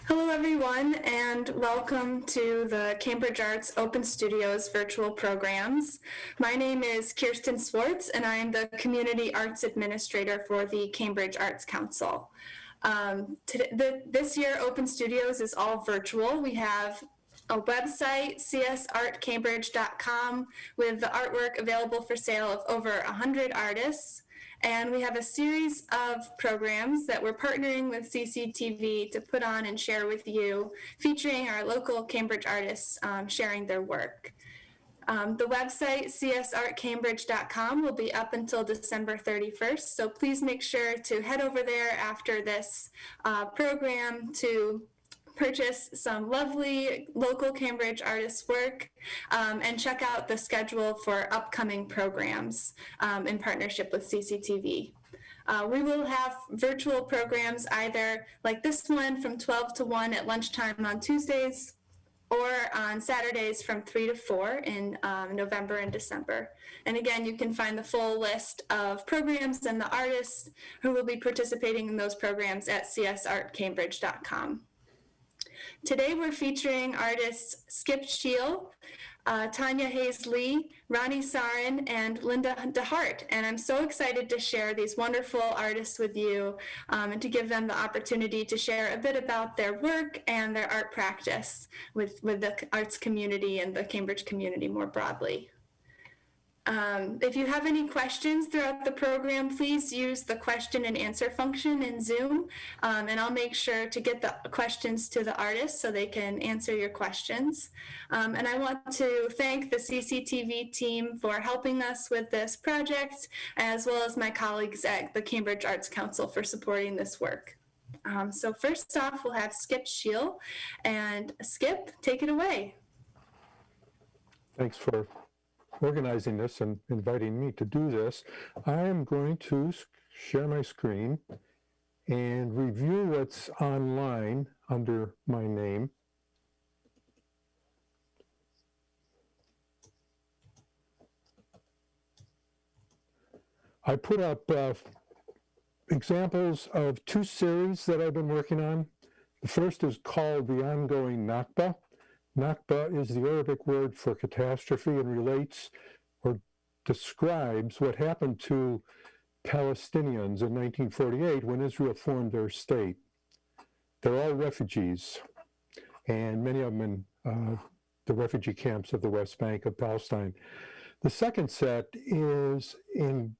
Hello everyone, and welcome to the Cambridge Arts Open Studios virtual programs. My name is KIRSTEN SWARTZ, and I am the Community Arts Administrator for the Cambridge Arts Council. This year, Open Studios is all virtual. We have a website, csartcambridge.com, with the artwork available for sale of over 100 artists. And we have a series of programs that we're partnering with CCTV to put on and share with you, featuring our local Cambridge artists sharing their work. The website, csartcambridge.com, will be up until December 31st, so please make sure to head over there after this program to purchase some lovely local Cambridge artists' work and check out the schedule for upcoming programs in partnership with CCTV. We will have virtual programs either like this one from 12 to 1 at lunchtime on Tuesdays, or on Saturdays from 3 to 4 in November and December. And again, you can find the full list of programs and the artists who will be participating in those programs at csartcambridge.com. Today we're featuring artists Schiel, Tanya Hayes Lee, Rani Sarin, and Linda DeHart. And I'm so excited to share these wonderful artists with you and to give them the opportunity to share a bit about their work and their art practice with the arts community and the Cambridge community more broadly. If you have any questions throughout the program, please use the question and answer function in Zoom, and I'll make sure to get the questions to the artists so they can answer your questions. And I want to thank the CCTV team for helping us with this project, as well as my colleagues at the Cambridge Arts Council for supporting this work. So first off, we'll have Schiel, and Skip, take it away. Thanks for organizing this and inviting me to do this. I am going to share my screen and review what's online under my name. I put up examples of two series that I've been working on. The first is called The Ongoing Nakba. Nakba is the Arabic word for catastrophe and relates or describes what happened to Palestinians in 1948 when Israel formed their state. They're all refugees, and many of them in the refugee camps of the West Bank of Palestine. The second set is in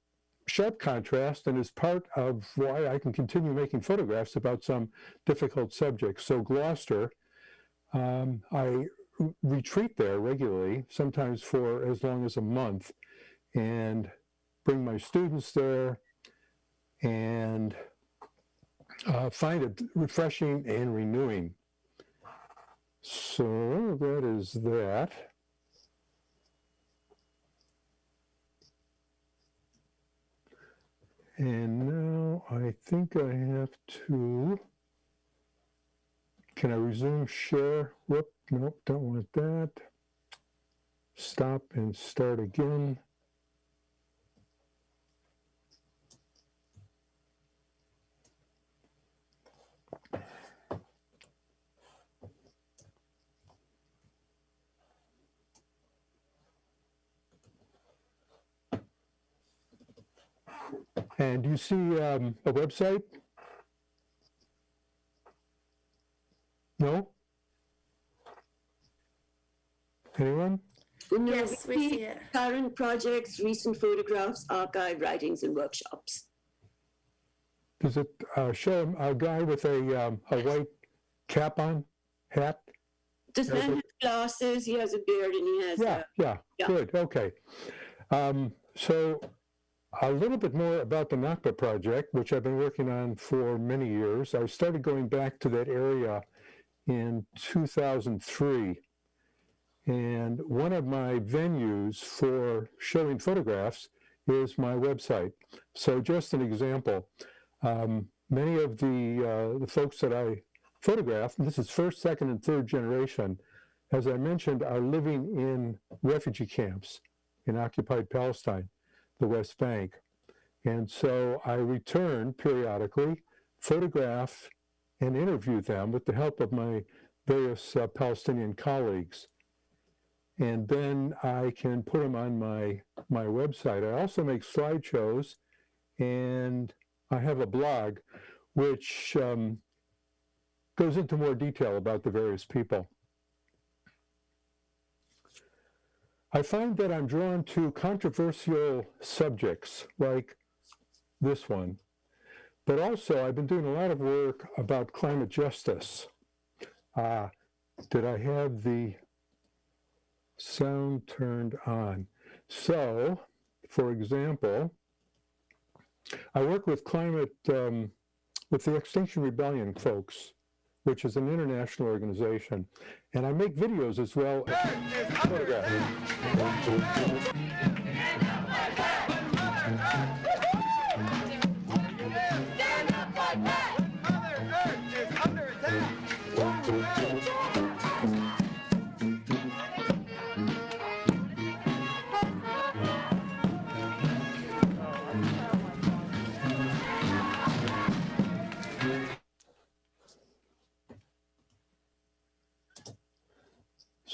sharp contrast and is part of why I can continue making photographs about some difficult subjects. So Gloucester, I retreat there regularly, sometimes for as long as a month, and bring my students there and find it refreshing and renewing. So that is that. And now I think I have to, can I resume share? Whoop, nope, don't want that. Stop and start again. And do you see a website? No? Anyone? No, Yes, we see it. Current projects, recent photographs, archive writings, and workshops. Does it show a guy with a white cap on, hat? This man has glasses, he has a beard, and he has Yeah, good, okay. So a little bit more about the Nakba project, which I've been working on for many years. I started going back to that area in 2003. And one of my venues for showing photographs is my website. So just an example, many of the folks that I photographed, and this is first, second, and third generation, as I mentioned, are living in refugee camps in occupied Palestine, the West Bank. And so I return periodically, photograph, and interview them with the help of my various Palestinian colleagues. And then I can put them on my website. I also make slideshows, and I have a blog which goes into more detail about the various people. I find that I'm drawn to controversial subjects like this one, but also I've been doing a lot of work about climate justice. Did I have the sound turned on? So, for example, I work with with the Extinction Rebellion folks, which is an international organization, and I make videos as well as photographs.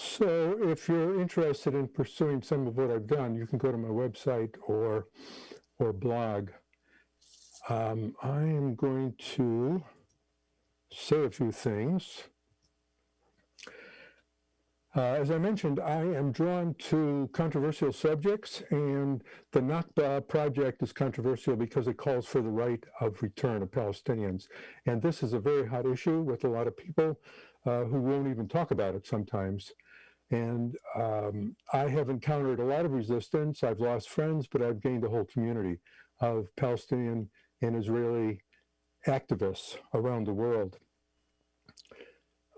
So if you're interested in pursuing some of what I've done, you can go to my website or blog. I am going to say a few things. As I mentioned, I am drawn to controversial subjects, and the Nakba project is controversial because it calls for the right of return of Palestinians. And this is a very hot issue with a lot of people who won't even talk about it sometimes. And I have encountered a lot of resistance. I've lost friends, but I've gained a whole community of Palestinian and Israeli activists around the world.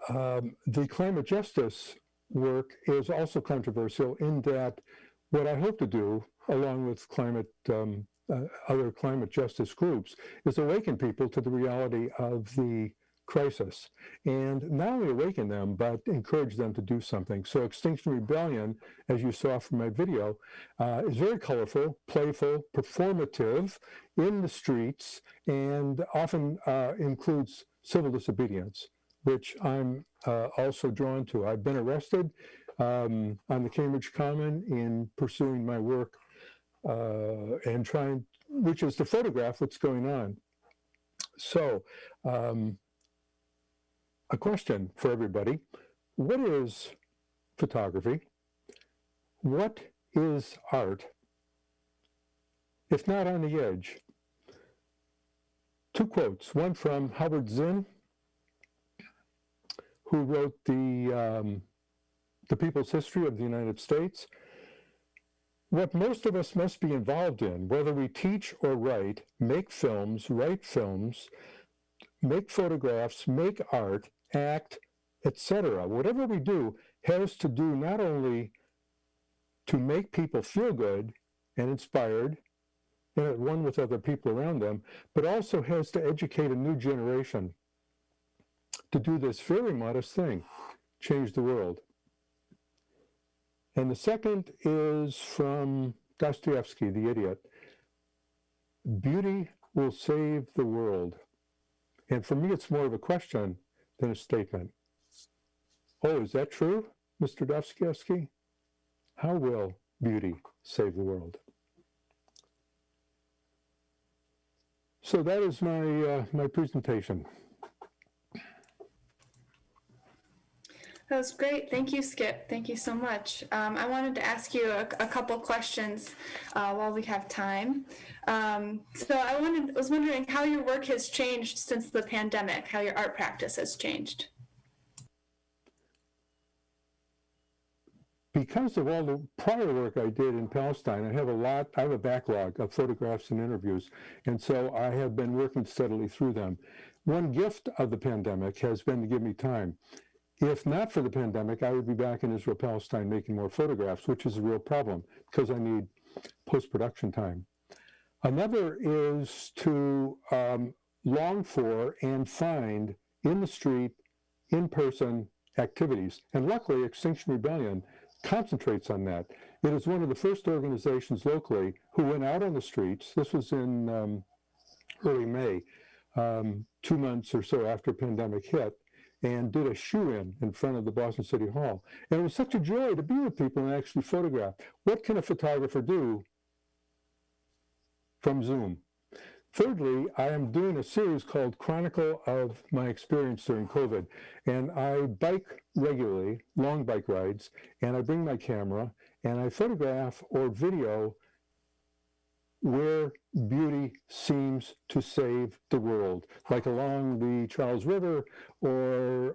The climate justice work is also controversial in that what I hope to do, along with other climate justice groups, is awaken people to the reality of the crisis, and not only awaken them, but encourage them to do something. So Extinction Rebellion, as you saw from my video, is very colorful, playful, performative, in the streets, and often includes civil disobedience, which I'm also drawn to. I've been arrested on the Cambridge Common in pursuing my work and which is to photograph what's going on. So, a question for everybody: what is photography? What is art, if not on the edge? Two quotes, one from Howard Zinn, who wrote the People's History of the United States. What most of us must be involved in, whether we teach or write, make films, write films, make photographs, make art, act, etc. Whatever we do has to do not only to make people feel good and inspired and at one with other people around them, but also has to educate a new generation to do this very modest thing, change the world. And the second is from Dostoevsky, The Idiot. Beauty will save the world. And for me, it's more of a question than a statement. Oh, is that true, Mr. Dostoevsky? How will beauty save the world? So that is my presentation. That was great. Thank you, Skip. Thank you so much. I wanted to ask you a couple questions while we have time. So I was wondering how your work has changed since the pandemic, how your art practice has changed. Because of all the prior work I did in Palestine, I have a backlog of photographs and interviews, and so I have been working steadily through them. One gift of the pandemic has been to give me time. If not for the pandemic, I would be back in Israel, Palestine, making more photographs, which is a real problem because I need post-production time. Another is to long for and find in the street, in-person activities. And luckily, Extinction Rebellion concentrates on that. It is one of the first organizations locally who went out on the streets. This was in early May. 2 months or so after pandemic hit, and did a shoe-in front of the Boston City Hall. And it was such a joy to be with people and actually photograph. What can a photographer do from Zoom? Thirdly, I am doing a series called Chronicle of My Experience During COVID. And I bike regularly, long bike rides, and I bring my camera, and I photograph or video where beauty seems to save the world, like along the Charles River, or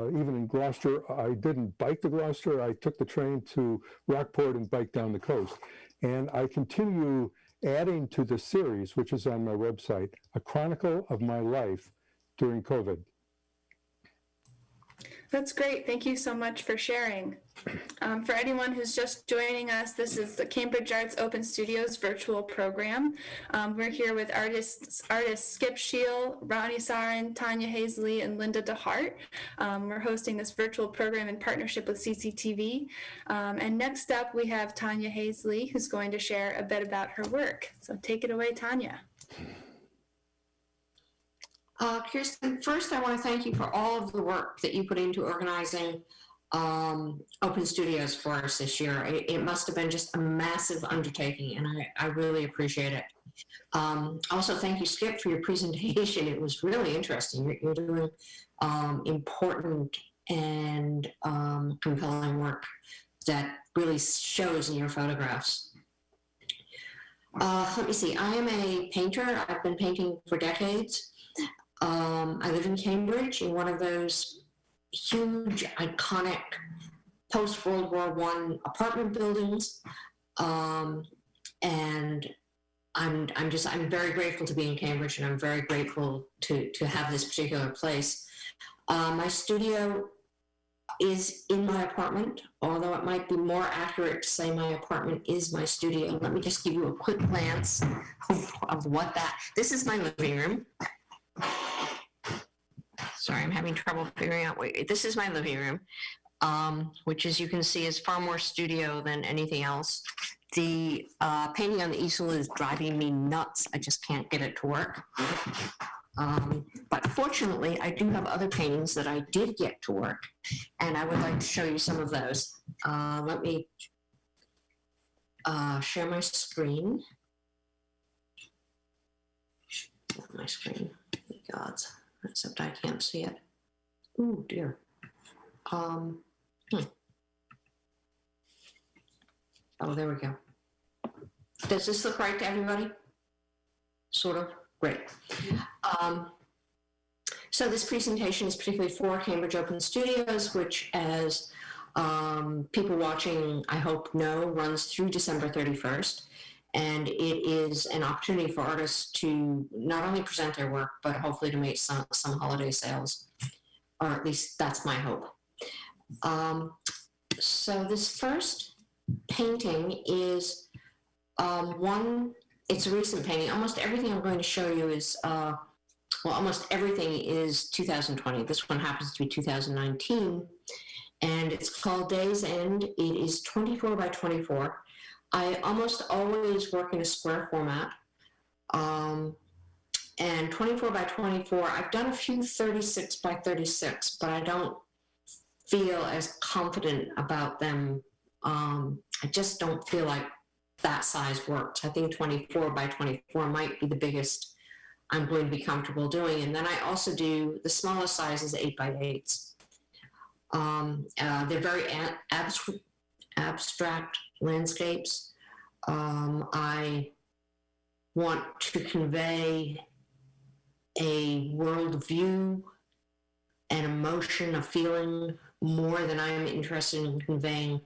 even in Gloucester. I didn't bike to Gloucester. I took the train to Rockport and biked down the coast. And I continue adding to the series, which is on my website, A Chronicle of My Life During COVID. That's great. Thank you so much for sharing. For anyone who's just joining us, this is the Cambridge Arts Open Studios virtual program. We're here with artists Skip Schiel, Rani Sarin, Tanya Hayes Lee, and Linda DeHart. We're hosting this virtual program in partnership with CCTV. And next up, we have Tanya Hayes Lee, who's going to share a bit about her work. So take it away, Tanya. Kirsten, first I want to thank you for all of the work that you put into organizing Open Studios for us this year. It must have been just a massive undertaking, and I really appreciate it. Also, thank you, Skip, for your presentation. It was really interesting. You're doing important and compelling work that really shows in your photographs. Let me see. I am a painter. I've been painting for decades. I live in Cambridge in one of those huge, iconic post-World War I apartment buildings, and I'm very grateful to be in Cambridge, and I'm very grateful to have this particular place. My studio is in my apartment, although it might be more accurate to say my apartment is my studio. Let me just give you a quick glance of what that. This is my living room. Sorry, I'm having trouble figuring out. Wait, this is my living room, which, as you can see, is far more studio than anything else. The painting on the easel is driving me nuts. I just can't get it to work. But fortunately, I do have other paintings that I did get to work, and I would like to show you some of those. Let me share my screen. My screen, gods. Except I can't see it. Ooh, dear. Oh, there we go. Does this look right to everybody? Sort of? Great. So this presentation is particularly for Cambridge Open Studios, which, as people watching, I hope, know, runs through December 31st. And it is an opportunity for artists to not only present their work, but hopefully to make some holiday sales, or at least that's my hope. So this first painting is it's a recent painting. Almost everything I'm going to show you is, almost everything is 2020. This one happens to be 2019, and it's called Day's End. It is 24 by 24. I almost always work in a square format, and 24 by 24, I've done a few 36 by 36, but I don't feel as confident about them. I just don't feel like that size works. I think 24 by 24 might be the biggest I'm going to be comfortable doing. And then I also do the smallest size is 8 by 8s. They're very abstract landscapes. I want to convey a worldview, an emotion, a feeling, more than I am interested in conveying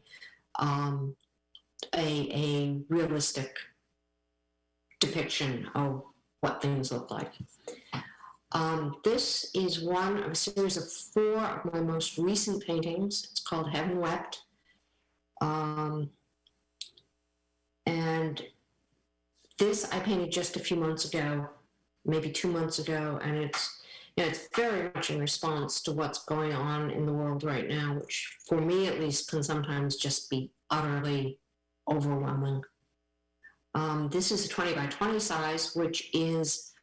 a realistic depiction of what things look like. This is one of a series of 4 of my most recent paintings. It's called Heaven Wept. And this I painted just a few months ago, maybe 2 months ago, and it's very much in response to what's going on in the world right now, which for me at least can sometimes just be utterly overwhelming. This is a 20 by 20 size, which is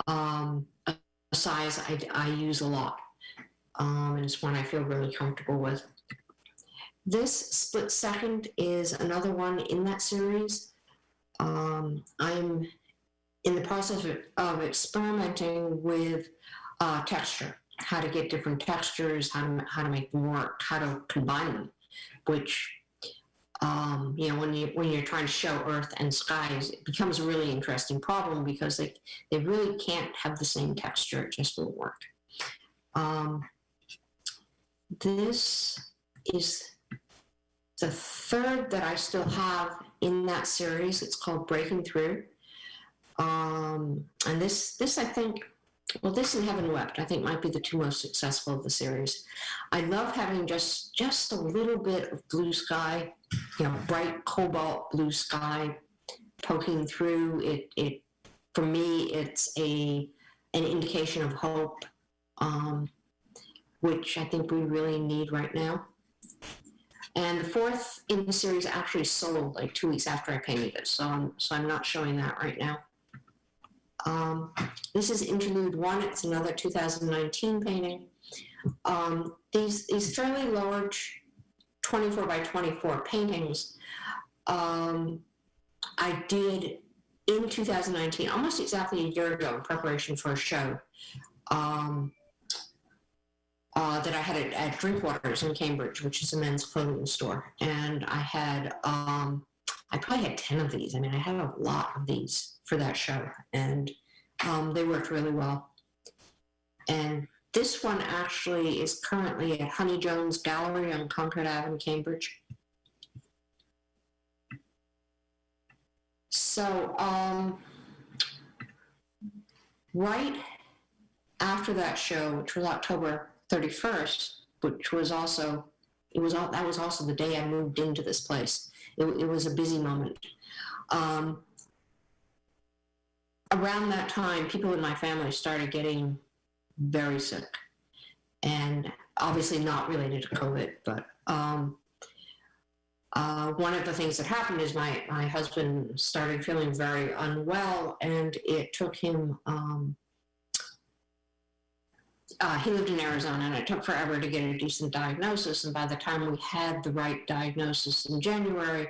a size I use a lot, and it's one I feel really comfortable with. This split second is another one in that series. I'm in the process of experimenting with texture, how to get different textures, how to make them work, how to combine them, which when you're trying to show earth and skies, it becomes a really interesting problem because they really can't have the same texture. It just won't work. This is the third that I still have in that series. It's called Breaking Through. And this I think, well, this and Heaven Wept, I think might be the two most successful of the series. I love having just a little bit of blue sky, bright cobalt blue sky poking through. It for me, it's an indication of hope, which I think we really need right now. And the fourth in the series actually sold like 2 weeks after I painted it, so I'm not showing that right now. This is Interlude 1. It's another 2019 painting. These fairly large 24 by 24 paintings I did in 2019, almost exactly a year ago, in preparation for a show that I had at Drinkwaters in Cambridge, which is a men's clothing store. And I had, I probably had 10 of these. I mean, I had a lot of these for that show, and they worked really well. And this one actually is currently at Honey Jones Gallery on Concord Ave in Cambridge. So right after that show, which was October 31st, which was also, that was also the day I moved into this place. It was a busy moment. Around that time, people in my family started getting very sick, and obviously not related to COVID, but one of the things that happened is my husband started feeling very unwell, and it took him, he lived in Arizona, and it took forever to get a decent diagnosis, and by the time we had the right diagnosis in January,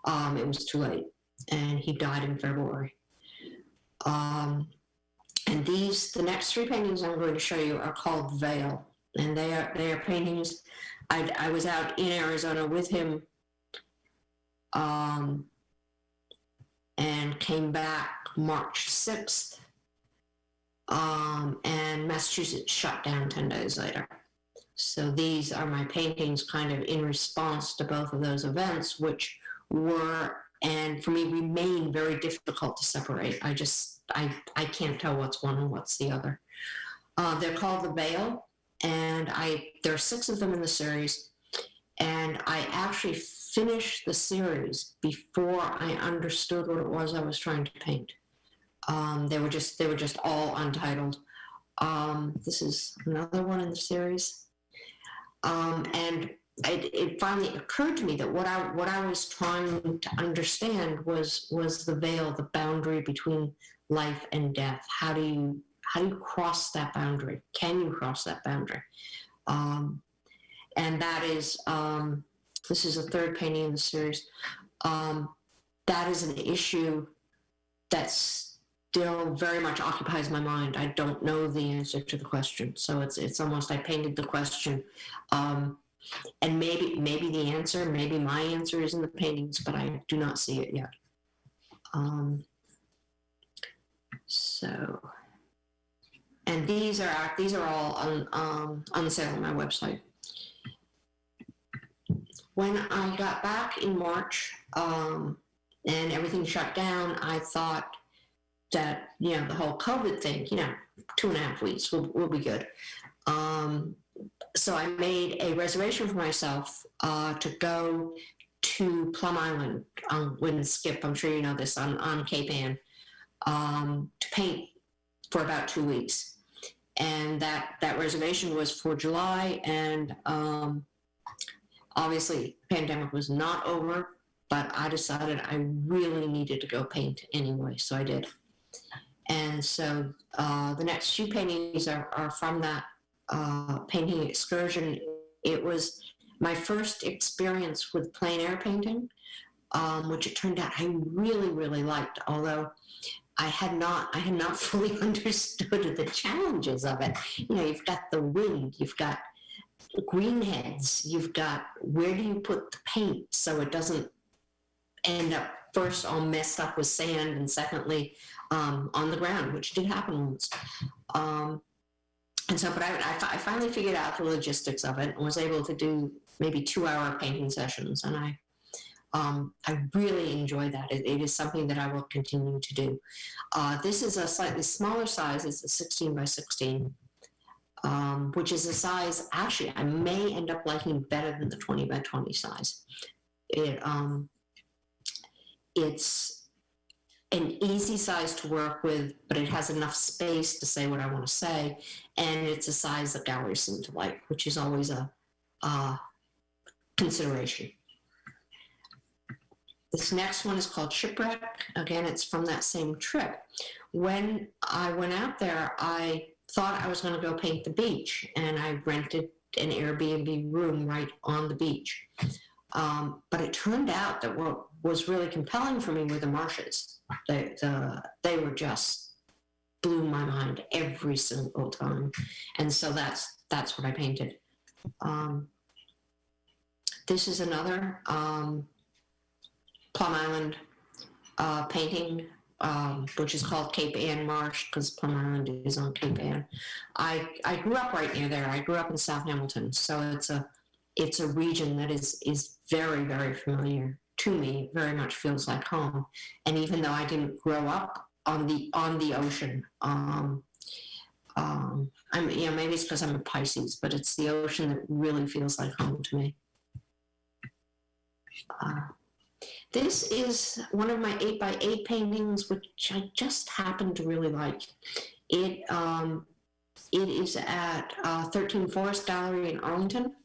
it was too late, and he died in February. And the next three paintings I'm going to show you are called Veil, and they are paintings. I was out in Arizona with him, and came back March 6th, and Massachusetts shut down 10 days later. So these are my paintings kind of in response to both of those events, which were, and for me, remain very difficult to separate. I can't tell what's one and what's the other. They're called The Veil, and there are 6 of them in the series, and I actually finished the series before I understood what it was I was trying to paint. They were just all untitled. This is another one in the series, and it finally occurred to me that what I was trying to understand was the veil, the boundary between life and death. How do you cross that boundary? Can you cross that boundary? And that is, this is the third painting in the series. That is an issue that still very much occupies my mind. I don't know the answer to the question. So it's almost, I painted the question. And maybe the answer, maybe my answer is in the paintings, but I do not see it yet. So, and these are all on sale on my website. When I got back in March, and everything shut down, I thought that, the whole COVID thing, 2.5 weeks will be good. So I made a reservation for myself to go to Plum Island with Skip, I'm sure you know this, on Cape Ann, to paint for about 2 weeks. And that reservation was for July, and obviously the pandemic was not over, but I decided I really needed to go paint anyway, so I did. And so the next few paintings are from that painting excursion. It was my first experience with plein air painting, which it turned out I really, really liked, although I had not fully understood the challenges of it. You know, you've got the wind, you've got greenheads, you've got where do you put the paint so it doesn't end up first all messed up with sand, and secondly on the ground, which did happen once. And so, but I finally figured out the logistics of it and was able to do maybe 2-hour painting sessions, and I really enjoy that. It is something that I will continue to do. This is a slightly smaller size. It's a 16 by 16, which is a size actually I may end up liking better than the 20 by 20 size. It's an easy size to work with, but it has enough space to say what I want to say, and it's a size that galleries seem to like, which is always a consideration. This next one is called Shipwreck. Again, it's from that same trip. When I went out there, I thought I was going to go paint the beach, and I rented an Airbnb room right on the beach. But it turned out that what was really compelling for me were the marshes. They were just blew my mind every single time, and so that's what I painted. This is another Plum Island painting, which is called Cape Ann Marsh because Plum Island is on Cape Ann. I grew up right near there. I grew up in South Hamilton, so it's a region that is very, very familiar to me. It very much feels like home. And even though I didn't grow up on the ocean, maybe it's because I'm a Pisces, but it's the ocean that really feels like home to me. This is one of my 8x8 paintings, which I just happen to really like. It is at 13 Forest Gallery in Arlington,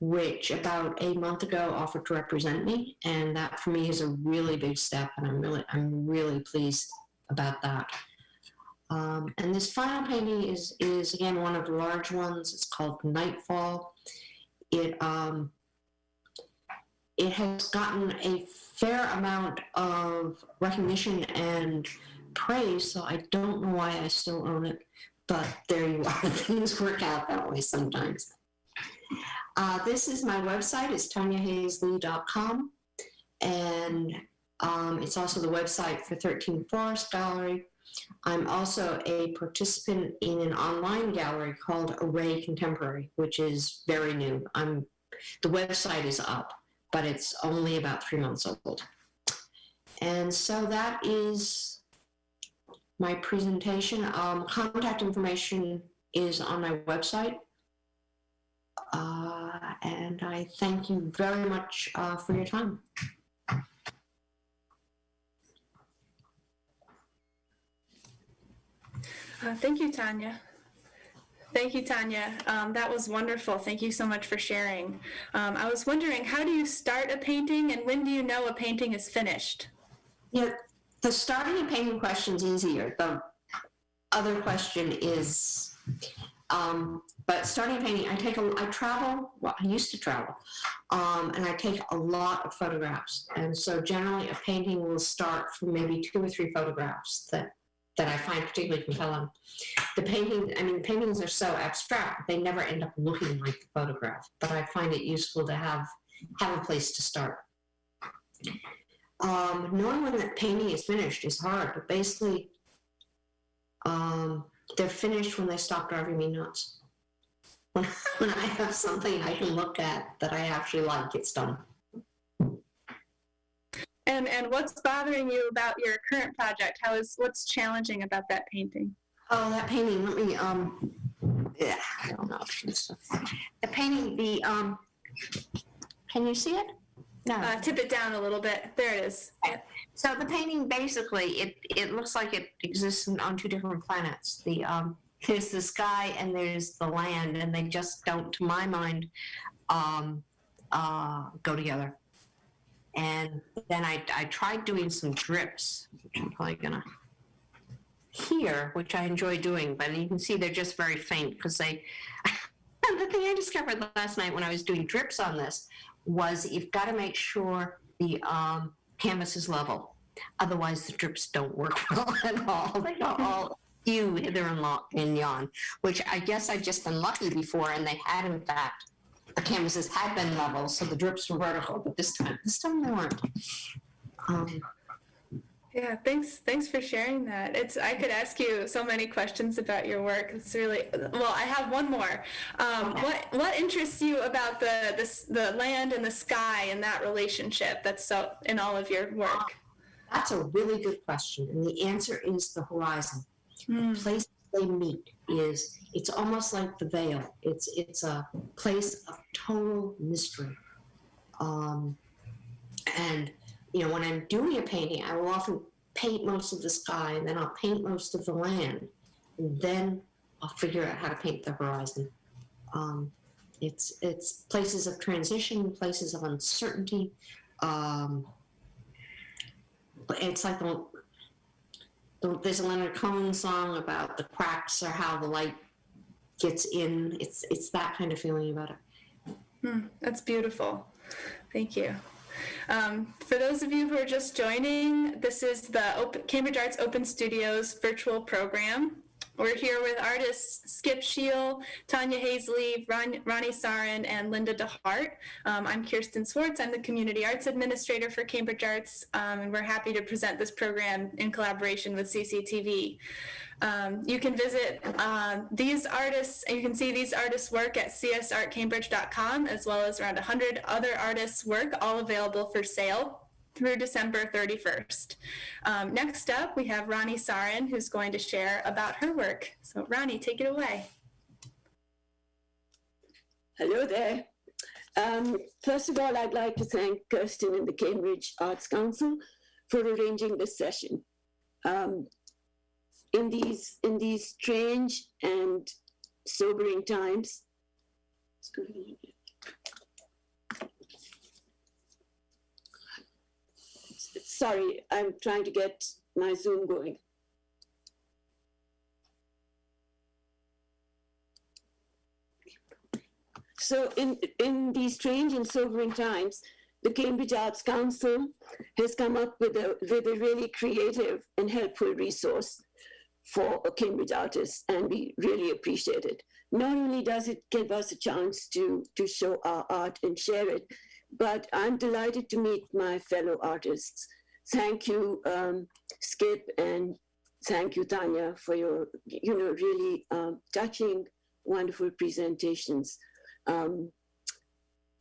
which about a month ago offered to represent me, and that for me is a really big step, and I'm really pleased about that. And this final painting is again one of the large ones. It's called Nightfall. It has gotten a fair amount of recognition and praise, so I don't know why I still own it, but there you are. Things work out that way sometimes. This is my website. It's TanyaHayesLee.com, and it's also the website for 13 Forest Gallery. I'm also a participant in an online gallery called Array Contemporary, which is very new. The website is up, but it's only about 3 months old. And so that is my presentation. Contact information is on my website. And I thank you very much for your time. Thank you, Tanya. Thank you, Tanya. That was wonderful. Thank you so much for sharing. I was wondering, how do you start a painting, and when do you know a painting is finished? Yeah, the starting a painting question is easier. The other question is, but starting a painting, I travel, well, I used to travel, and I take a lot of photographs. And so generally a painting will start from maybe 2 or 3 photographs that I find particularly compelling. Paintings are so abstract, they never end up looking like the photograph, but I find it useful to have a place to start. Knowing when that painting is finished is hard, but basically they're finished when they stop driving me nuts. When I have something I can look at that I actually like, it's done. And what's bothering you about your current project? What's challenging about that painting? Oh, that painting, let me, yeah, I don't know. The painting, can you see it? No. Tip it down a little bit. There it is. Okay. So the painting, basically, it looks like it exists on 2 different planets. There's the sky and there's the land, and they just don't, to my mind, go together. And then I tried doing some drips, which I'm probably gonna here, which I enjoy doing, but you can see they're just very faint because they, the thing I discovered last night when I was doing drips on this was you've got to make sure the canvas is level. Otherwise, the drips don't work well at all. They go all skew hither and yon, which I guess I've just been lucky before, and they had, in fact, the canvases had been level, so the drips were vertical, but this time they weren't. Yeah, thanks for sharing that. I could ask you so many questions about your work. It's really, well, I have one more. What interests you about the land and the sky and that relationship that's so in all of your work? That's a really good question, and the answer is the horizon. The place they meet it's almost like the veil. It's a place of total mystery. And when I'm doing a painting, I will often paint most of the sky, and then I'll paint most of the land, and then I'll figure out how to paint the horizon. It's places of transition, places of uncertainty. It's like there's a Leonard Cohen song about the cracks or how the light gets in. It's that kind of feeling about it. That's beautiful. Thank you. For those of you who are just joining, this is the Cambridge Arts Open Studios virtual program. We're here with artists Skip Schiel, Tanya Hayes Lee, Rani Sarin, and Linda DeHart. I'm KIRSTEN SWARTZ. I'm the Community Arts Administrator for Cambridge Arts, and we're happy to present this program in collaboration with CCTV. You can visit these artists, and you can see these artists' work at csartcambridge.com, as well as around 100 other artists' work, all available for sale through December 31st. Next up, we have Rani Sarin, who's going to share about her work. So Rani, take it away. Hello there. First of all, I'd like to thank KIRSTEN and the Cambridge Arts Council for arranging this session. In these strange and sobering times, sorry, I'm trying to get my Zoom going. So in these strange and sobering times, the Cambridge Arts Council has come up with a really creative and helpful resource for Cambridge artists, and we really appreciate it. Not only does it give us a chance to show our art and share it, but I'm delighted to meet my fellow artists. Thank you, Skip, and thank you, Tanya, for your really touching, wonderful presentations. I mean,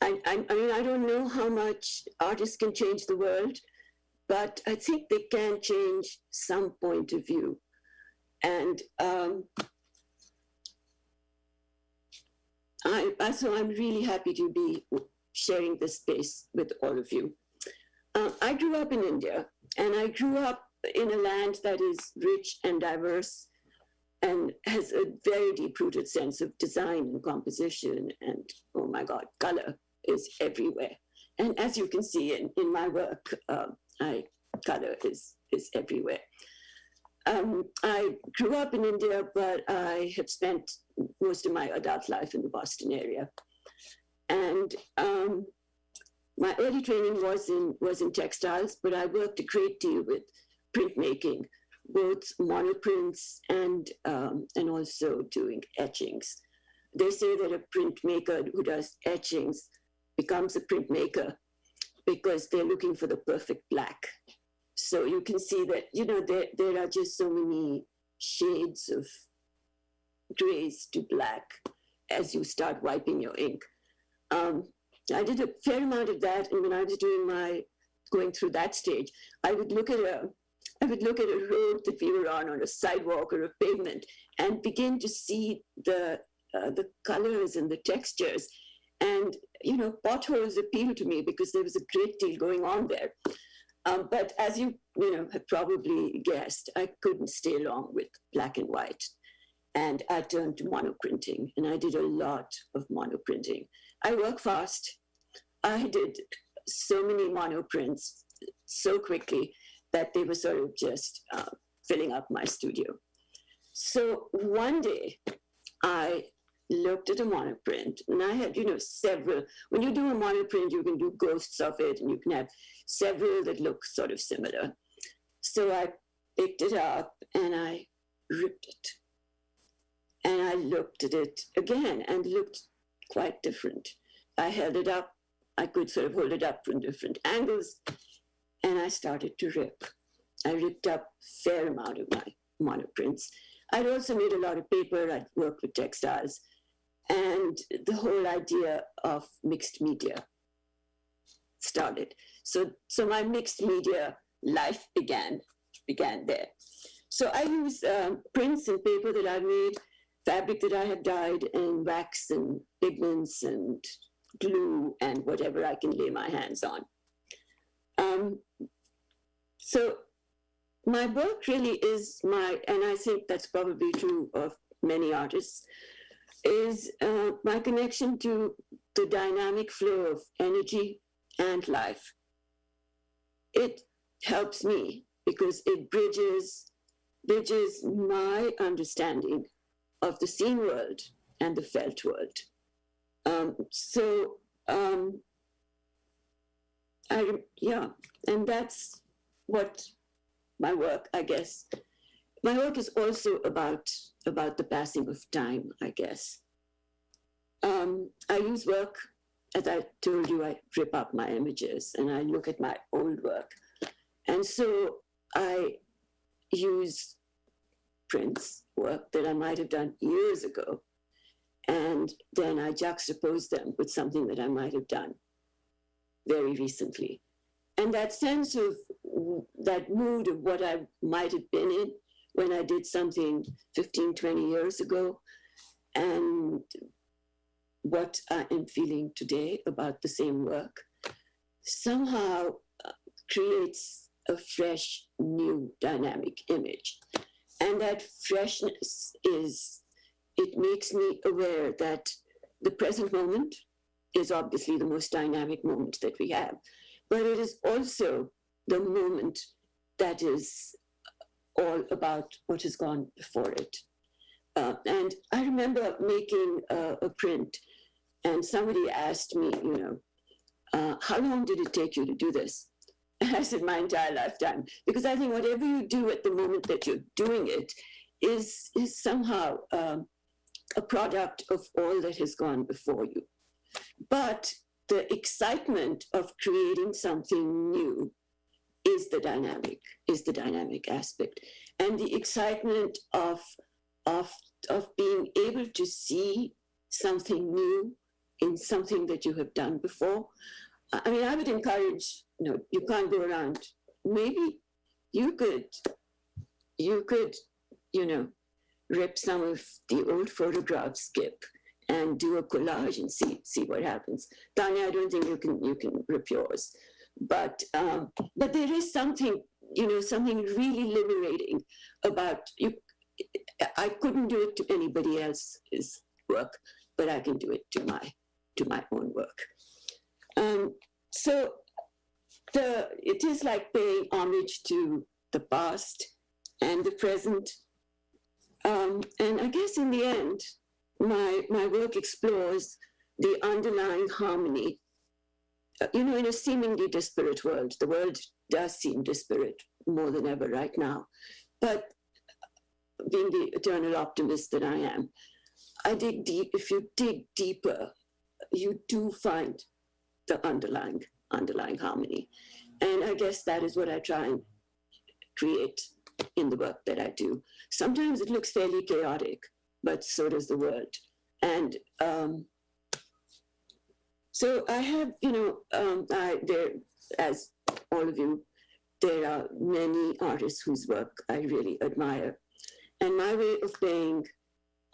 I don't know how much artists can change the world, but I think they can change some point of view. And so I'm really happy to be sharing this space with all of you. I grew up in India, and I grew up in a land that is rich and diverse and has a very deep-rooted sense of design and composition, and oh my God, color is everywhere. And as you can see in my work, color is everywhere. I grew up in India, but I have spent most of my adult life in the Boston area. And my early training was in textiles, but I worked a great deal with printmaking, both monoprints and also doing etchings. They say that a printmaker who does etchings becomes a printmaker because they're looking for the perfect black. So you can see that, there are just so many shades of grays to black as you start wiping your ink. I did a fair amount of that, and when I was going through that stage, I would look at a road that we were on a sidewalk or a pavement, and begin to see the colors and the textures. And potholes appealed to me because there was a great deal going on there. But as you have probably guessed, I couldn't stay long with black and white. And I turned to monoprinting, and I did a lot of monoprinting. I work fast. I did so many monoprints so quickly that they were sort of just filling up my studio. So one day I looked at a monoprint, and I had, several. When you do a monoprint, you can do ghosts of it, and you can have several that look sort of similar. So I picked it up and I ripped it. And I looked at it again and it looked quite different. I held it up. I could sort of hold it up from different angles, and I started to rip. I ripped up a fair amount of my monoprints. I'd also made a lot of paper. I'd worked with textiles, and the whole idea of mixed media started. So my mixed media life began there. So I use prints and paper that I made, fabric that I had dyed, and wax and pigments and glue and whatever I can lay my hands on. So my work really is and I think that's probably true of many artists, is my connection to the dynamic flow of energy and life. It helps me because it bridges my understanding of the seen world and the felt world. And that's what my work, I guess. My work is also about the passing of time, I guess. I use work, as I told you, I rip up my images and I look at my old work. And so I use prints, work that I might have done years ago, and then I juxtapose them with something that I might have done very recently. And that sense of that mood of what I might have been in when I did something 15, 20 years ago, and what I am feeling today about the same work, somehow creates a fresh, new, dynamic image. And that freshness it makes me aware that the present moment is obviously the most dynamic moment that we have, but it is also the moment that is all about what has gone before it. And I remember making a print, and somebody asked me, how long did it take you to do this? And I said, my entire lifetime, because I think whatever you do at the moment that you're doing it is somehow a product of all that has gone before you. But the excitement of creating something new is the dynamic aspect. And the excitement of being able to see something new in something that you have done before. I mean, I would encourage, you can't go around. Maybe you could, rip some of the old photographs, Skip, and do a collage and see what happens. Tanya, I don't think you can rip yours, but there is something, something really liberating about you. I couldn't do it to anybody else's work, but I can do it to my own work. So it is like paying homage to the past and the present. And I guess in the end, my work explores the underlying harmony. In a seemingly disparate world, the world does seem disparate more than ever right now. But being the eternal optimist that I am, I dig deep. If you dig deeper, you do find the underlying harmony. And I guess that is what I try and create in the work that I do. Sometimes it looks fairly chaotic, but so does the world. And so I have, there, as all of you, there are many artists whose work I really admire. And my way of paying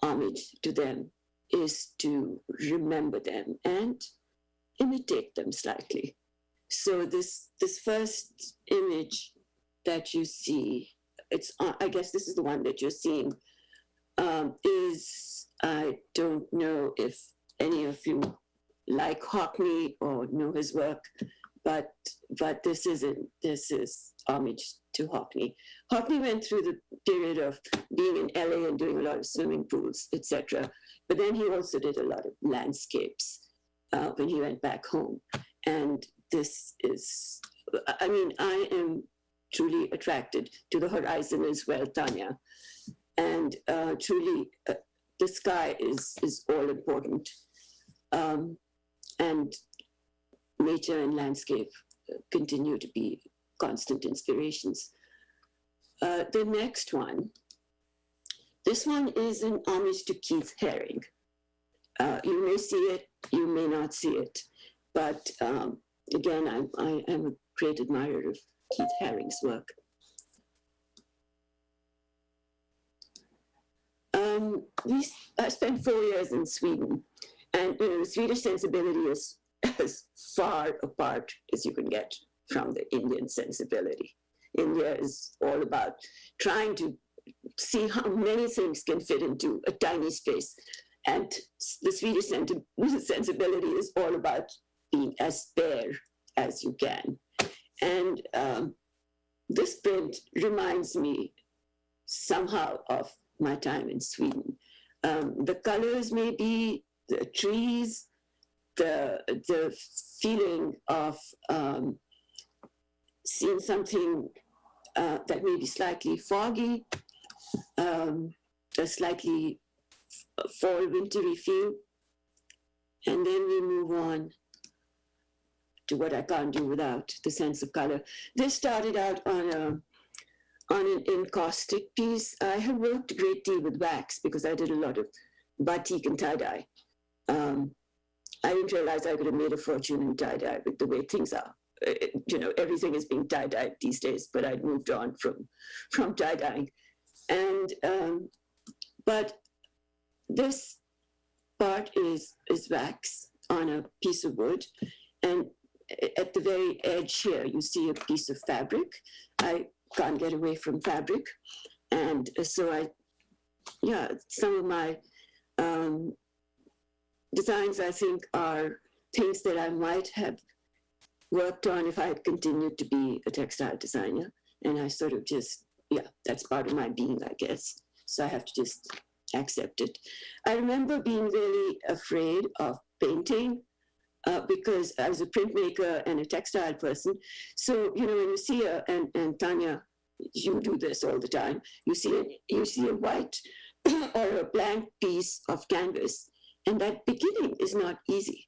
homage to them is to remember them and imitate them slightly. So this first image that you see, I guess this is the one that you're seeing, I don't know if any of you like Hockney or know his work, but this isn't. This is homage to Hockney. Hockney went through the period of being in LA and doing a lot of swimming pools, etc. But then he also did a lot of landscapes when he went back home. And this is, I mean, I am truly attracted to the horizon as well, Tanya. And truly, the sky is all important. And nature and landscape continue to be constant inspirations. The next one, this one is an homage to Keith Haring. You may see it, you may not see it, but again, I am a great admirer of Keith Haring's work. I spent 4 years in Sweden, and you know, the Swedish sensibility is as far apart as you can get from the Indian sensibility. India is all about trying to see how many things can fit into a tiny space. And the Swedish sensibility is all about being as bare as you can. And this print reminds me somehow of my time in Sweden. The colors may be the trees, the feeling of seeing something that may be slightly foggy, a slightly fall wintry feel. And then we move on to what I can't do without, the sense of color. This started out on an encaustic piece. I have worked a great deal with wax because I did a lot of batik and tie-dye. I didn't realize I could have made a fortune in tie-dye with the way things are. You know, everything is being tie-dyed these days, but I'd moved on from tie-dyeing. And, but this part is wax on a piece of wood. And at the very edge here, you see a piece of fabric. I can't get away from fabric. And so some of my designs, I think, are things that I might have worked on if I had continued to be a textile designer. And I sort of just, that's part of my being, I guess. So I have to just accept it. I remember being really afraid of painting because I was a printmaker and a textile person. So, you know, when you see and Tanya, you do this all the time, you see a white or a blank piece of canvas, and that beginning is not easy.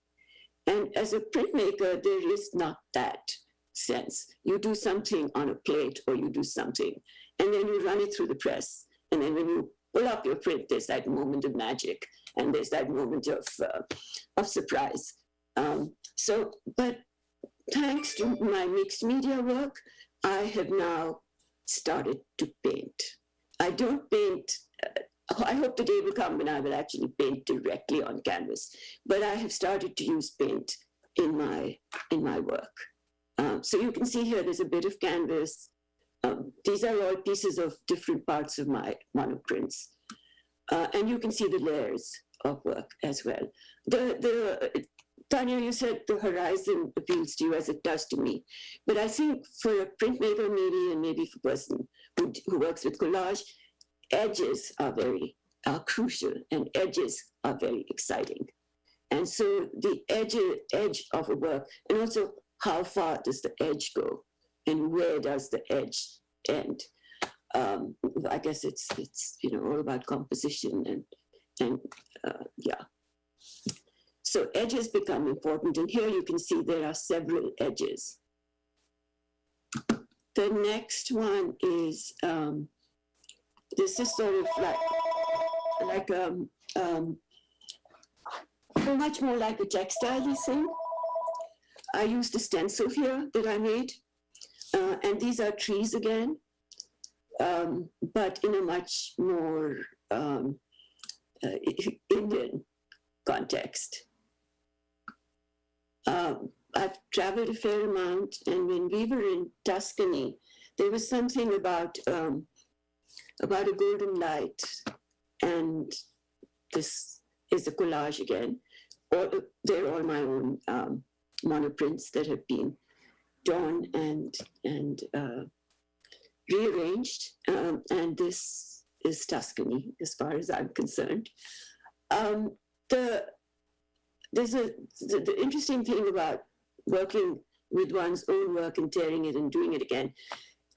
And as a printmaker, there is not that sense. You do something on a plate or you do something, and then you run it through the press. And then when you pull up your print, there's that moment of magic and there's that moment of surprise. But thanks to my mixed media work, I have now started to paint. I don't paint, I hope the day will come when I will actually paint directly on canvas, but I have started to use paint in my work. So you can see here, there's a bit of canvas. These are all pieces of different parts of my monoprints. And you can see the layers of work as well. Tanya, you said the horizon appeals to you as it does to me. But I think for a printmaker maybe, and maybe for a person who works with collage, edges are very crucial, and edges are very exciting. And so the edge of a work, and also how far does the edge go, and where does the edge end? I guess it's you know, all about composition and yeah. So edges become important, and here you can see there are several edges. The next one is this is sort of like much more like a textile thing. I used a stencil here that I made, and these are trees again, but in a much more Indian context. I've traveled a fair amount, and when we were in Tuscany, there was something about a golden light, and this is a collage again. They're all my own monoprints that have been torn and rearranged, and this is Tuscany, as far as I'm concerned. The interesting thing about working with one's own work and tearing it and doing it again,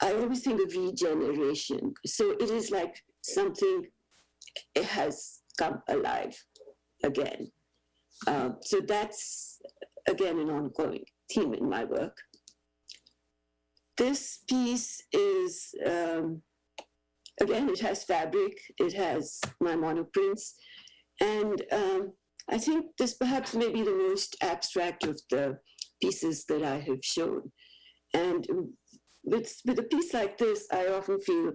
I always think of regeneration. So it is like something, it has come alive again. So that's, again, an ongoing theme in my work. This piece is, again, it has fabric, it has my monoprints, and I think this perhaps may be the most abstract of the pieces that I have shown. And with a piece like this, I often feel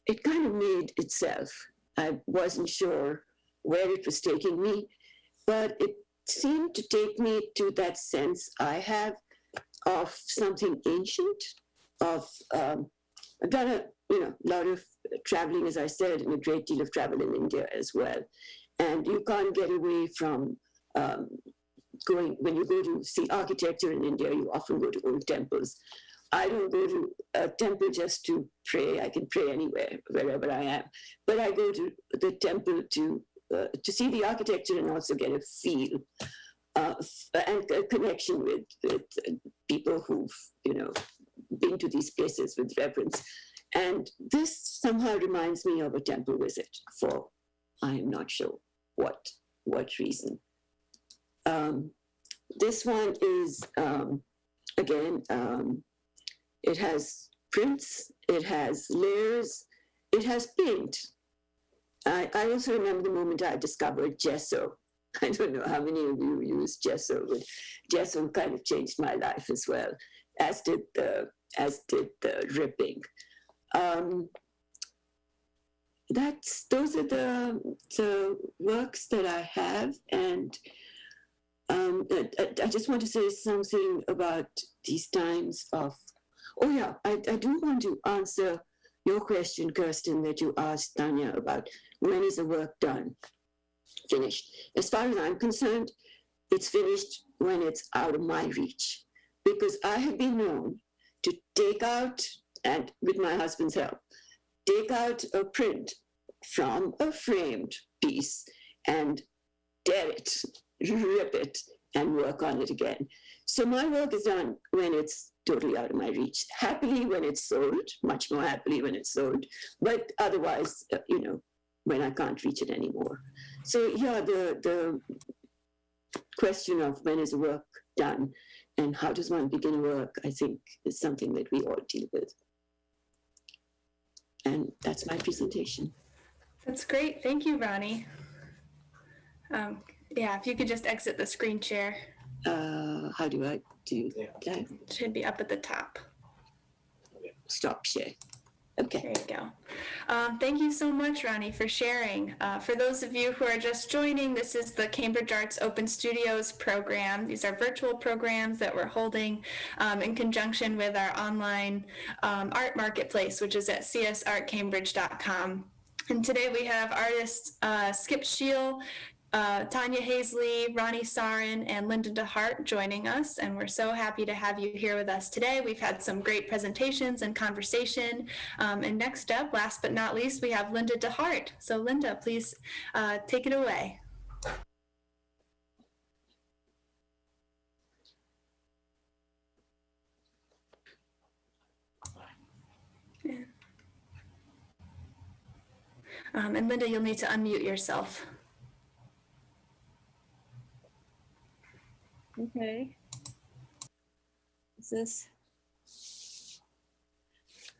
it kind of made itself. I wasn't sure where it was taking me, but it seemed to take me to that sense I have of something ancient, of, I've done a lot of traveling, as I said, and a great deal of travel in India as well. And you can't get away from when you go to see architecture in India, you often go to old temples. I don't go to a temple just to pray. I can pray anywhere, wherever I am. But I go to the temple to see the architecture and also get a feel and a connection with people who've, been to these places with reverence. And this somehow reminds me of a temple visit for, I am not sure what reason. This one is, again, it has prints, it has layers, it has paint. I also remember the moment I discovered gesso. I don't know how many of you use gesso, but gesso kind of changed my life as well, as did the ripping. Those are the works that I have, and I just want to say something about these times of, oh yeah, I do want to answer your question, Kirsten, that you asked Tanya about when is the work done, finished. As far as I'm concerned, it's finished when it's out of my reach, because I have been known to take out, and with my husband's help, take out a print from a framed piece and tear it, rip it, and work on it again. So my work is done when it's totally out of my reach. Happily when it's sold, much more happily when it's sold, but otherwise, when I can't reach it anymore. So yeah, the question of when is the work done and how does one begin a work, I think is something that we all deal with. And that's my presentation. That's great. Thank you, Rani. Yeah, if you could just exit the screen share. How do I do that? It should be up at the top. Stop share. Okay. There you go. Thank you so much, Rani, for sharing. For those of you who are just joining, this is the Cambridge Arts Open Studios program. These are virtual programs that we're holding in conjunction with our online art marketplace, which is at csartcambridge.com. And today we have artists Schiel, Tanya Hayes Lee, Rani Sarin, and Linda DeHart joining us, and we're so happy to have you here with us today. We've had some great presentations and conversation, and next up, last but not least, we have Linda DeHart. So Linda, please take it away. And Linda, you'll need to unmute yourself. Okay. Is this?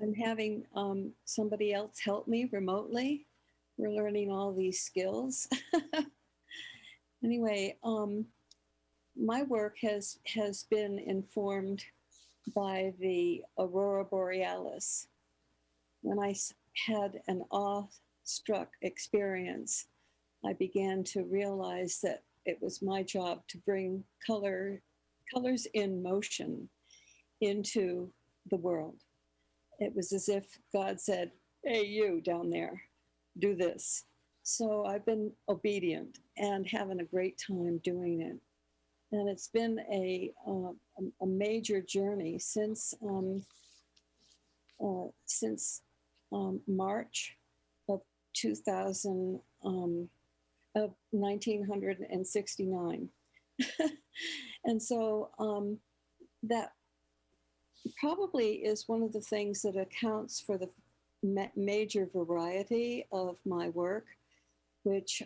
I'm having somebody else help me remotely. We're learning all these skills. Anyway, my work has been informed by the Aurora Borealis. When I had an awe-struck experience, I began to realize that it was my job to bring colors in motion into the world. It was as if God said, hey, you down there, do this. So I've been obedient and having a great time doing it. And it's been a major journey since March of 2000 of 1969. And so that probably is one of the things that accounts for the major variety of my work, which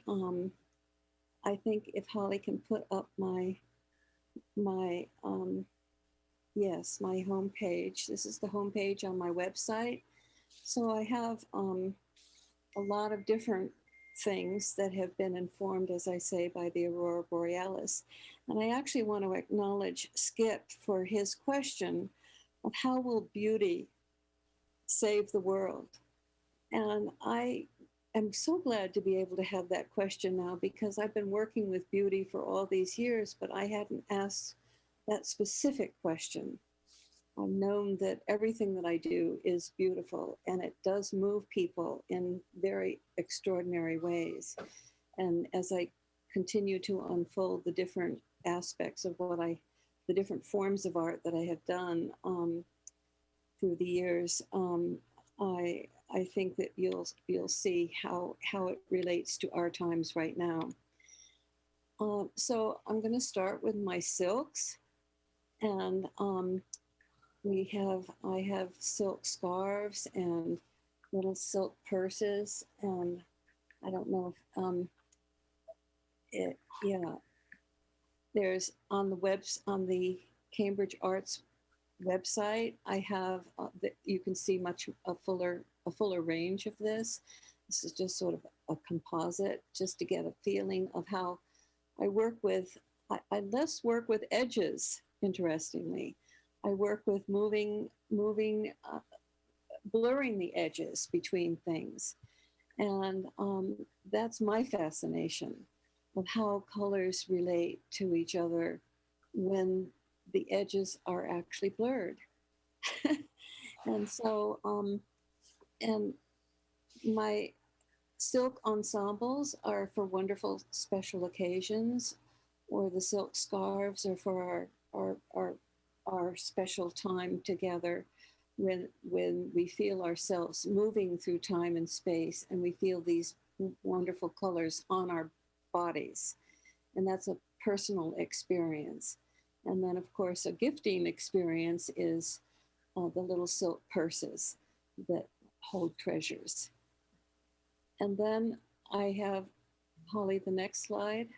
I think if Holly can put up my yes, my homepage. This is the homepage on my website. So I have a lot of different things that have been informed, as I say, by the Aurora Borealis. And I actually want to acknowledge Skip for his question of how will beauty save the world? And I am so glad to be able to have that question now, because I've been working with beauty for all these years, but I hadn't asked that specific question. I've known that everything that I do is beautiful, and it does move people in very extraordinary ways. And as I continue to unfold the different aspects of the different forms of art that I have done through the years, I think that you'll see how it relates to our times right now. So I'm going to start with my silks, and I have silk scarves and little silk purses, and I don't know if there's on the Cambridge Arts website, I have you can see a fuller range of this. This is just sort of a composite, just to get a feeling of how I work with. I less work with edges, interestingly. I work with moving, blurring the edges between things. And that's my fascination of how colors relate to each other when the edges are actually blurred. And so, and my silk ensembles are for wonderful special occasions, or the silk scarves are for our special time together when we feel ourselves moving through time and space, and we feel these wonderful colors on our bodies. And that's a personal experience. And then, of course, a gifting experience is the little silk purses that hold treasures. And then I have, Holly, the next slide.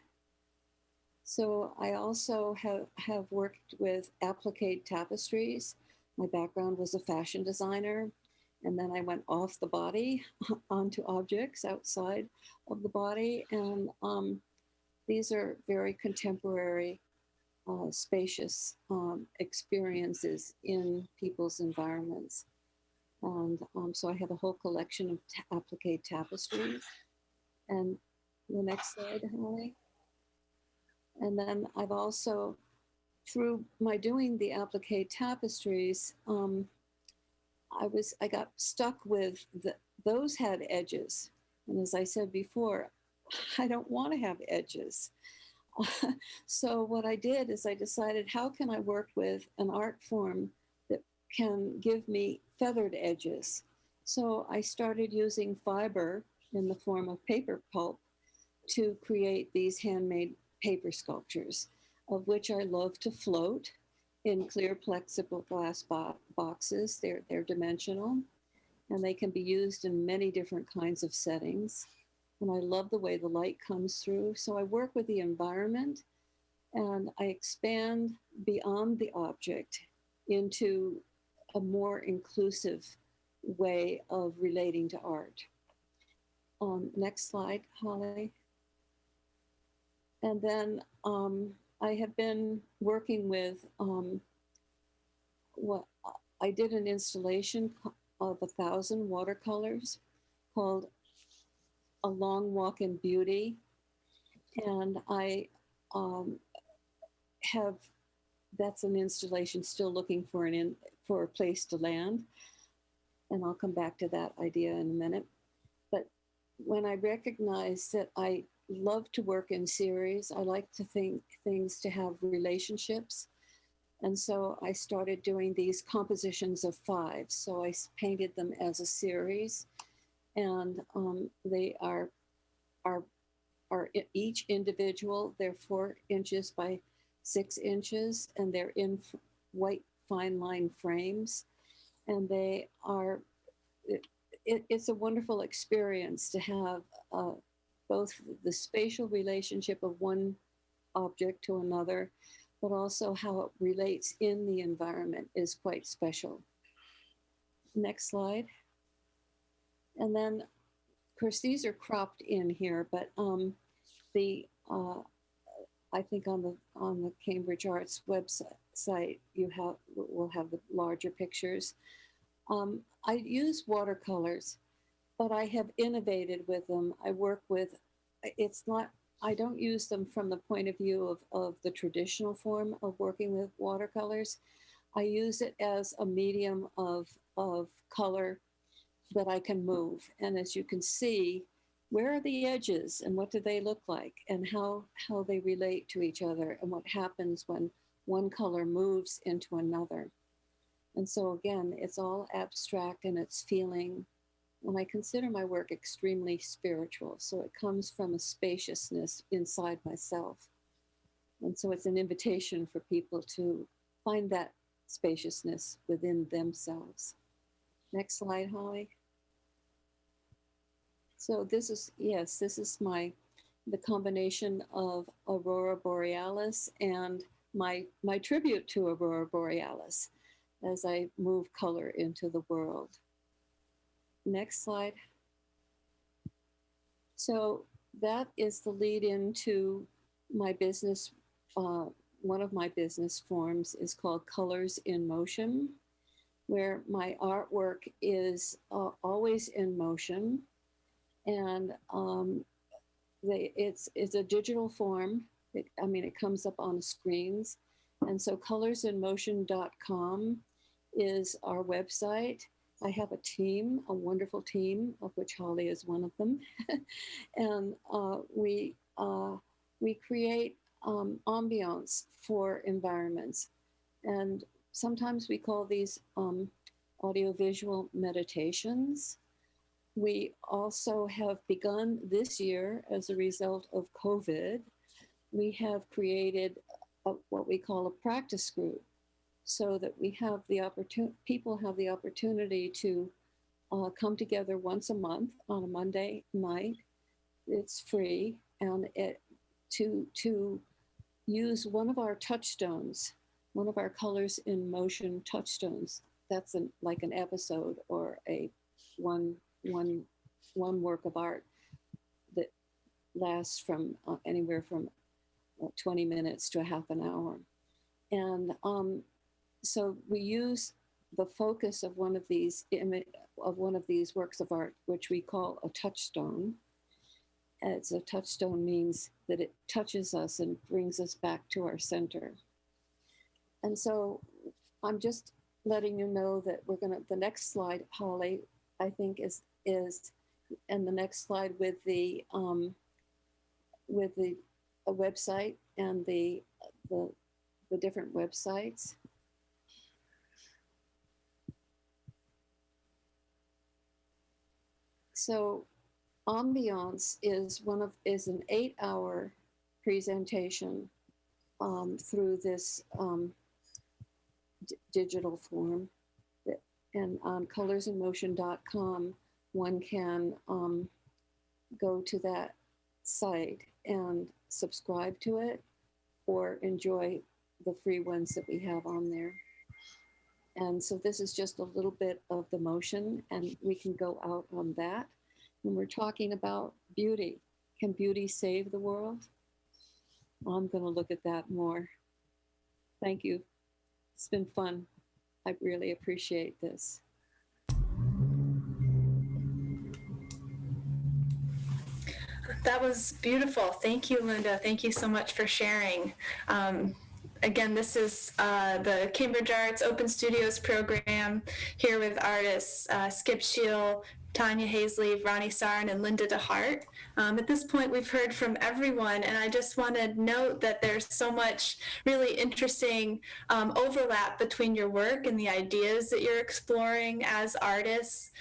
So I also have worked with applique tapestries. My background was a fashion designer, and then I went off the body onto objects outside of the body. And these are very contemporary, spacious experiences in people's environments. And so I have a whole collection of applique tapestries. And the next slide, Holly. And then I've also, through my doing the applique tapestries, I got stuck with those had edges. And as I said before, I don't want to have edges. So what I did is I decided, how can I work with an art form that can give me feathered edges? So I started using fiber in the form of paper pulp to create these handmade paper sculptures, of which I love to float in clear plexiglass boxes. They're dimensional, and they can be used in many different kinds of settings. And I love the way the light comes through. So I work with the environment, and I expand beyond the object into a more inclusive way of relating to art. Next slide, Holly. And then I have been working with I did an installation of 1,000 watercolors called A Long Walk in Beauty. And I that's an installation still looking for a place to land. And I'll come back to that idea in a minute. But when I recognized that I love to work in series. I like to think things to have relationships. And so I started doing these compositions of 5. So I painted them as a series, and they are each individual. They're 4 inches by 6 inches, and they're in white fine line frames. And they are, it's a wonderful experience to have both the spatial relationship of one object to another, but also how it relates in the environment is quite special. Next slide. And then, of course, these are cropped in here, but I think on the Cambridge Arts website we'll have the larger pictures. I use watercolors, but I have innovated with them. I work with, I don't use them from the point of view of the traditional form of working with watercolors. I use it as a medium of color that I can move. And as you can see, where are the edges and what do they look like, and how they relate to each other, and what happens when one color moves into another. And so again, it's all abstract and it's feeling. And I consider my work extremely spiritual. So it comes from a spaciousness inside myself. And so it's an invitation for people to find that spaciousness within themselves. Next slide, Holly. So this is the combination of Aurora Borealis and my tribute to Aurora Borealis as I move color into the world. Next slide. So that is the lead into my business. One of my business forms is called Colors in Motion, where my artwork is always in motion. And it's a digital form. It comes up on screens. And so colorsinmotion.com is our website. I have a team, a wonderful team, of which Holly is one of them. And we create ambiance for environments. And sometimes we call these audiovisual meditations. We also have begun this year, as a result of COVID, we have created what we call a practice group, so that we have the people have the opportunity to come together once a month on a Monday night. It's free, and to use one of our touchstones, one of our Colors in Motion touchstones. That's like an episode or a one work of art that lasts from anywhere from 20 minutes to a half an hour. And so we use the focus of one of these works of art, which we call a touchstone. As a touchstone means that it touches us and brings us back to our center. And so I'm just letting you know that the next slide, Holly, I think is and the next slide with the website and the different websites. So Ambiance is an 8-hour presentation through this digital form. And on colorsinmotion.com, one can go to that site and subscribe to it, or enjoy the free ones that we have on there. And so this is just a little bit of the motion, and we can go out on that. When we're talking about beauty, can beauty save the world? I'm going to look at that more. Thank you. It's been fun. I really appreciate this. That was beautiful. Thank you, Linda. Thank you so much for sharing. Again, this is the Cambridge Arts Open Studios program, here with artists Schiel, Tanya Hayes Lee, Rani Sarin, and Linda DeHart. At this point, we've heard from everyone, and I just want to note that there's so much really interesting overlap between your work and the ideas that you're exploring as artists.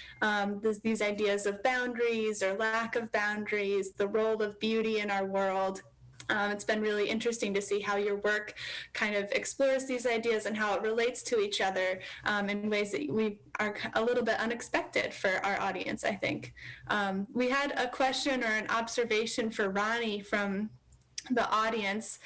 These ideas of boundaries or lack of boundaries, the role of beauty in our world. It's been really interesting to see how your work kind of explores these ideas and how it relates to each other in ways that we are a little bit unexpected for our audience, I think. We had a question or an observation for Rani from the audience.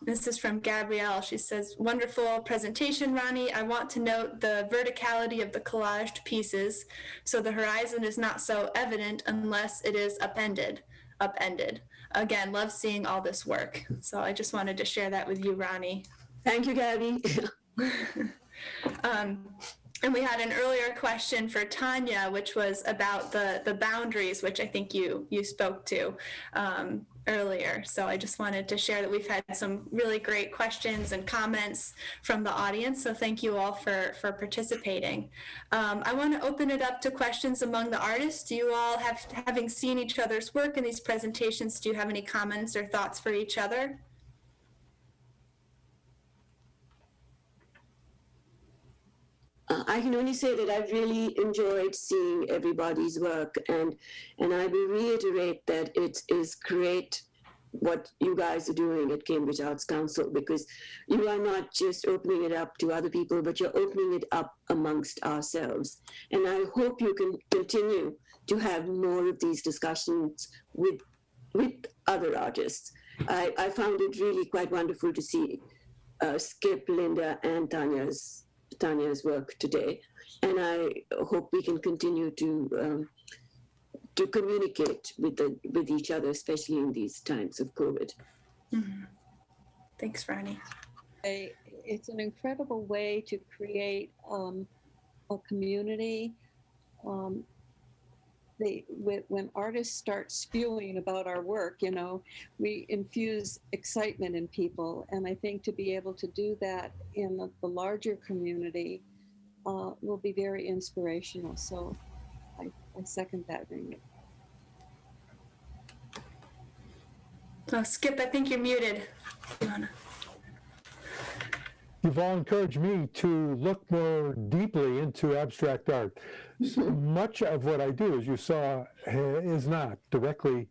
This is from Gabrielle. She says, "Wonderful presentation, Rani. I want to note the verticality of the collaged pieces, so the horizon is not so evident unless it is upended. Again, love seeing all this work." So I just wanted to share that with you, Rani. Thank you, Gabby. And we had an earlier question for Tanya, which was about the boundaries, which I think you spoke to earlier. So I just wanted to share that we've had some really great questions and comments from the audience. So thank you all for participating. I want to open it up to questions among the artists. Do you all having seen each other's work in these presentations, do you have any comments or thoughts for each other? I can only say that I've really enjoyed seeing everybody's work, and I will reiterate that it is great what you guys are doing at Cambridge Arts Council, because you are not just opening it up to other people, but you're opening it up amongst ourselves. And I hope you can continue to have more of these discussions with other artists. I found it really quite wonderful to see Skip, Linda, and Tanya's work today, and I hope we can continue to communicate with each other, especially in these times of COVID. Mm-hmm. Thanks, Rani. It's an incredible way to create a community. When artists start spewing about our work, we infuse excitement in people. And I think to be able to do that in the larger community will be very inspirational. So I second that, Rani. Oh, Skip, I think you're muted. You've all encouraged me to look more deeply into abstract art. So much of what I do, as you saw, is not directly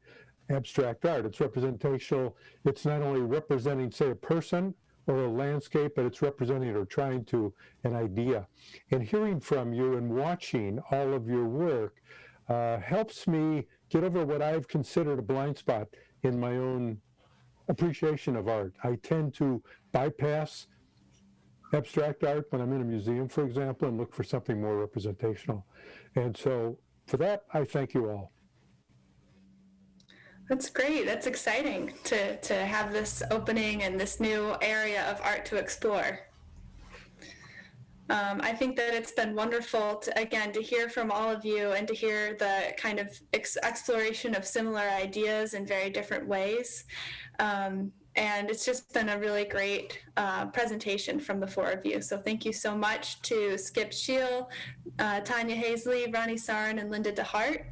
abstract art. It's representational. It's not only representing, say, a person or a landscape, but it's representing or trying to an idea. And hearing from you and watching all of your work helps me get over what I've considered a blind spot in my own appreciation of art. I tend to bypass abstract art when I'm in a museum, for example, and look for something more representational. And so for that, I thank you all. That's great. That's exciting to have this opening and this new area of art to explore. I think that it's been wonderful to hear from all of you and to hear the kind of exploration of similar ideas in very different ways. And it's just been a really great presentation from the four of you. So thank you so much to Skip Schiel, Tanya Hayes Lee, Rani Sarin, and Linda DeHart.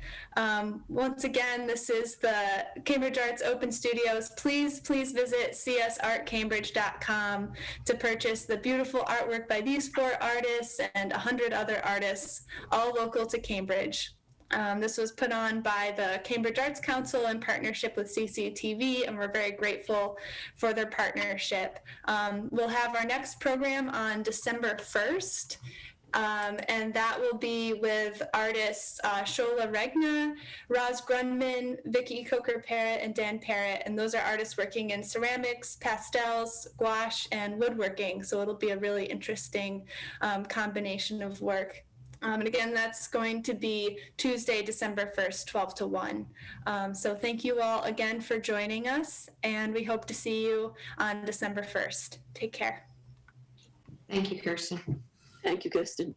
Once again, this is the Cambridge Arts Open Studios. Please visit csartcambridge.com to purchase the beautiful artwork by these four artists and 100 other artists, all local to Cambridge. This was put on by the Cambridge Arts Council in partnership with CCTV, and we're very grateful for their partnership. We'll have our next program on December 1st, and that will be with artists Shola Regna, Roz Grunman, Vicky Coker-Parrott, and Dan Parrott, and those are artists working in ceramics, pastels, gouache, and woodworking, so it'll be a really interesting combination of work. And again, that's going to be Tuesday, December 1st, 12 to 1. So thank you all again for joining us, and we hope to see you on December 1st. Take care. Thank you, Kirsten. Thank you, Kirsten.